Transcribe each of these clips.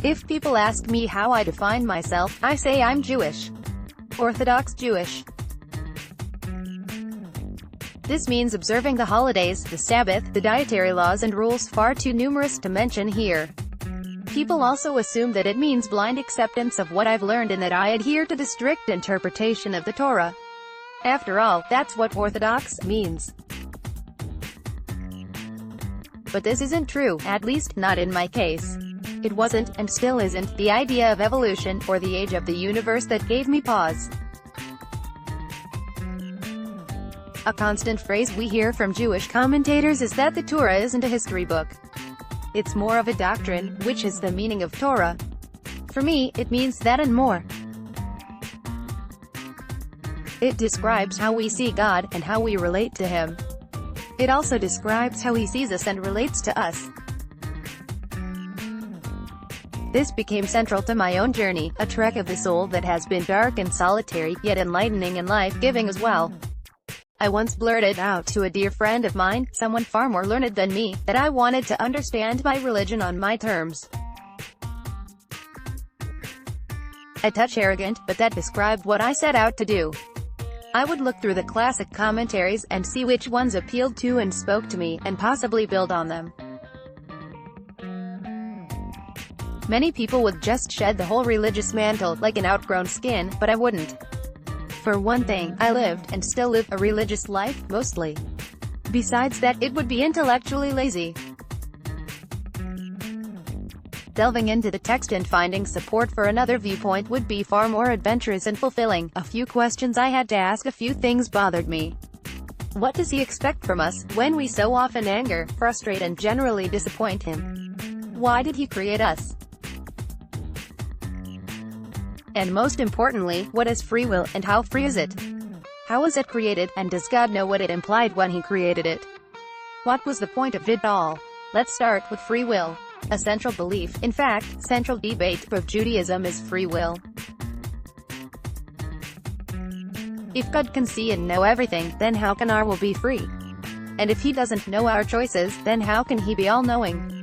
If people ask me how I define myself, I say I'm Jewish. Orthodox Jewish. This means observing the holidays, the Sabbath, the dietary laws and rules far too numerous to mention here. People also assume that it means blind acceptance of what I've learned and that I adhere to the strict interpretation of the Torah. After all, that's what Orthodox means. But this isn't true, at least, not in my case. It wasn't, and still isn't, the idea of evolution, or the age of the universe that gave me pause. A constant phrase we hear from Jewish commentators is that the Torah isn't a history book. It's more of a doctrine, which is the meaning of Torah. For me, it means that and more. It describes how we see God, and how we relate to Him. It also describes how He sees us and relates to us. This became central to my own journey, a trek of the soul that has been dark and solitary, yet enlightening and life-giving as well. I once blurted out to a dear friend of mine, someone far more learned than me, that I wanted to understand my religion on my terms. A touch arrogant, but that described what I set out to do. I would look through the classic commentaries, and see which ones appealed to and spoke to me, and possibly build on them. Many people would just shed the whole religious mantle, like an outgrown skin, but I wouldn't. For one thing, I lived, and still live, a religious life, mostly. Besides that, it would be intellectually lazy. Delving into the text and finding support for another viewpoint would be far more adventurous and fulfilling. A few questions I had to ask, a few things bothered me. What does He expect from us, when we so often anger, frustrate and generally disappoint Him? Why did He create us? And most importantly, what is free will, and how free is it? How was it created, and does God know what it implied when He created it? What was the point of it all? Let's start with free will. A central belief, in fact, central debate of Judaism is free will. If God can see and know everything, then how can our will be free? And if He doesn't know our choices, then how can He be all-knowing?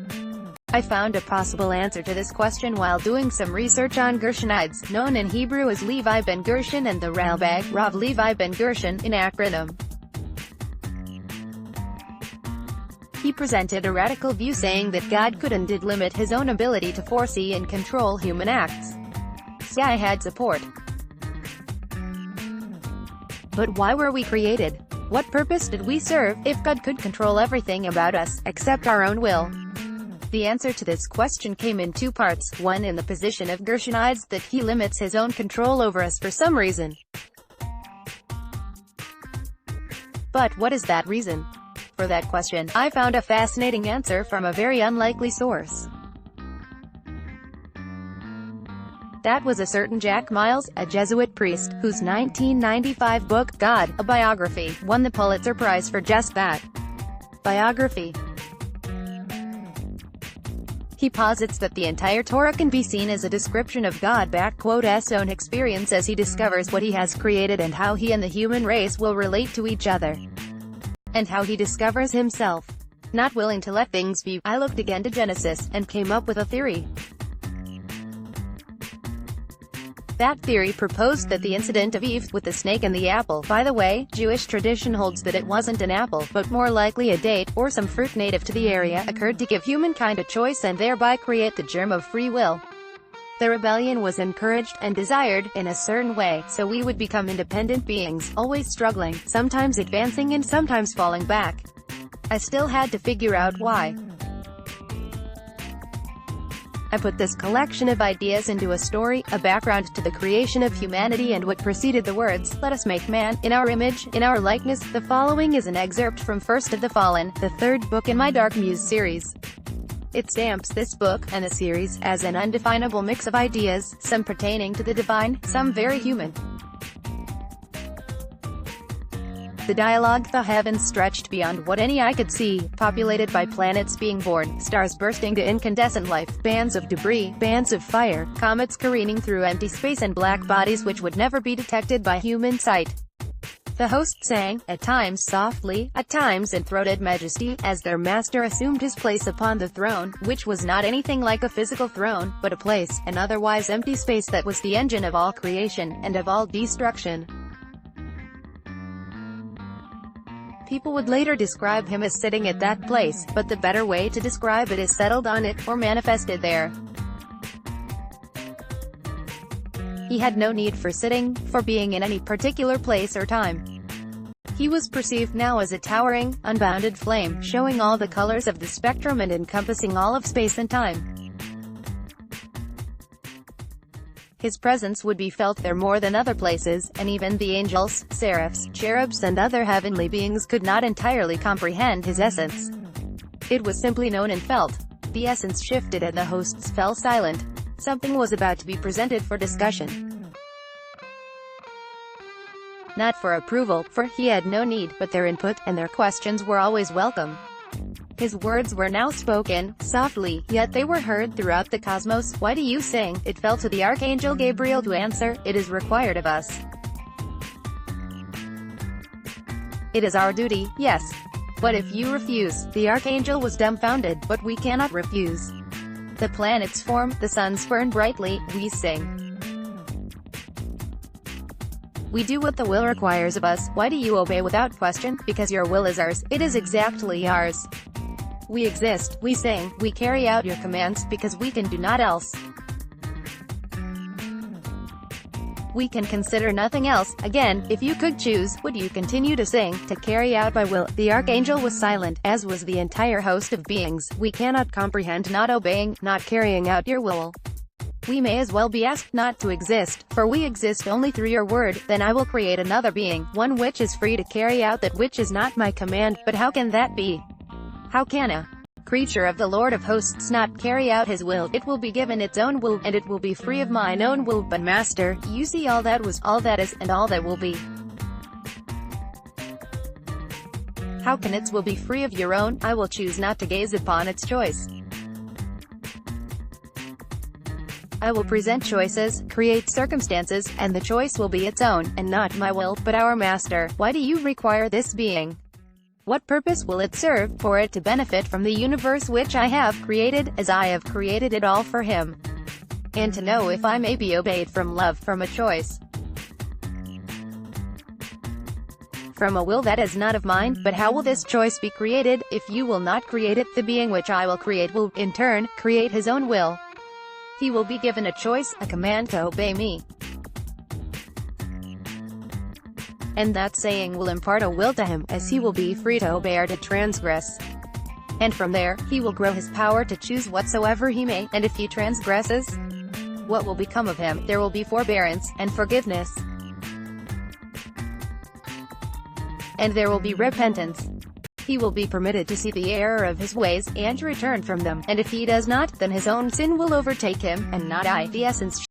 I found a possible answer to this question while doing some research on Gershonides, known in Hebrew as Levi ben Gershon, and the Ralbag, Rav Levi ben Gershon, in acronym. He presented a radical view saying that God could and did limit His own ability to foresee and control human acts. So I had support. But why were we created? What purpose did we serve, if God could control everything about us, except our own will? The answer to this question came in two parts, one in the position of Gershonides, that He limits His own control over us for some reason. But what is that reason? For that question, I found a fascinating answer from a very unlikely source. That was a certain Jack Miles, a Jesuit priest, whose 1995 book, God, a Biography, won the Pulitzer Prize for just that. Biography. He posits that the entire Torah can be seen as a description of God's own experience as He discovers what He has created and how He and the human race will relate to each other. And how He discovers Himself. Not willing to let things be, I looked again to Genesis, and came up with a theory. That theory proposed that the incident of Eve with the snake and the apple, by the way, Jewish tradition holds that it wasn't an apple, but more likely a date, or some fruit native to the area, occurred to give humankind a choice and thereby create the germ of free will. The rebellion was encouraged, and desired, in a certain way, so we would become independent beings, always struggling, sometimes advancing and sometimes falling back. I still had to figure out why. I put this collection of ideas into a story, a background to the creation of humanity and what preceded the words, "Let us make man, in our image, in our likeness." The following is an excerpt from First of the Fallen, the third book in my Dark Muse series. It stamps this book, and the series, as an undefinable mix of ideas, some pertaining to the divine, some very human. The dialogue: the heavens stretched beyond what any eye could see, populated by planets being born, stars bursting to incandescent life, bands of debris, bands of fire, comets careening through empty space and black bodies which would never be detected by human sight. The host sang, at times softly, at times in throated majesty, as their master assumed his place upon the throne, which was not anything like a physical throne, but a place, an otherwise empty space that was the engine of all creation, and of all destruction. People would later describe him as sitting at that place, but the better way to describe it is settled on it, or manifested there. He had no need for sitting, for being in any particular place or time. He was perceived now as a towering, unbounded flame, showing all the colors of the spectrum and encompassing all of space and time. His presence would be felt there more than other places, and even the angels, seraphs, cherubs and other heavenly beings could not entirely comprehend his essence. It was simply known and felt. The essence shifted and the hosts fell silent. Something was about to be presented for discussion. Not for approval, for he had no need, but their input, and their questions were always welcome. His words were now spoken, softly, yet they were heard throughout the cosmos. Why do you sing? It fell to the Archangel Gabriel to answer, it is required of us. It is our duty, yes. But if you refuse, the Archangel was dumbfounded, but we cannot refuse. The planets form, the suns burn brightly, we sing. We do what the will requires of us. Why do you obey without question? Because your will is ours, it is exactly ours. We exist, we sing, we carry out your commands, because we can do naught else. We can consider nothing else. Again, if you could choose, would you continue to sing, to carry out my will? The Archangel was silent, as was the entire host of beings. We cannot comprehend not obeying, not carrying out your will. We may as well be asked not to exist, for we exist only through your word. Then I will create another being, one which is free to carry out that which is not my command. But how can that be? How can a creature of the Lord of hosts not carry out his will? It will be given its own will, and it will be free of mine own will. But Master, you see all that was, all that is, and all that will be. How can its will be free of your own? I will choose not to gaze upon its choice. I will present choices, create circumstances, and the choice will be its own, and not my will, but our Master. Why do you require this being? What purpose will it serve? For it to benefit from the universe which I have created, as I have created it all for him. And to know if I may be obeyed from love, from a choice. From a will that is not of mine. But how will this choice be created? If you will not create it, the being which I will create will, in turn, create his own will. He will be given a choice, a command to obey me. And that saying will impart a will to him, as he will be free to obey or to transgress. And from there, he will grow his power to choose whatsoever he may, and if he transgresses, what will become of him? There will be forbearance, and forgiveness. And there will be repentance. He will be permitted to see the error of his ways, and to return from them, and if he does not, then his own sin will overtake him, and not I. The essence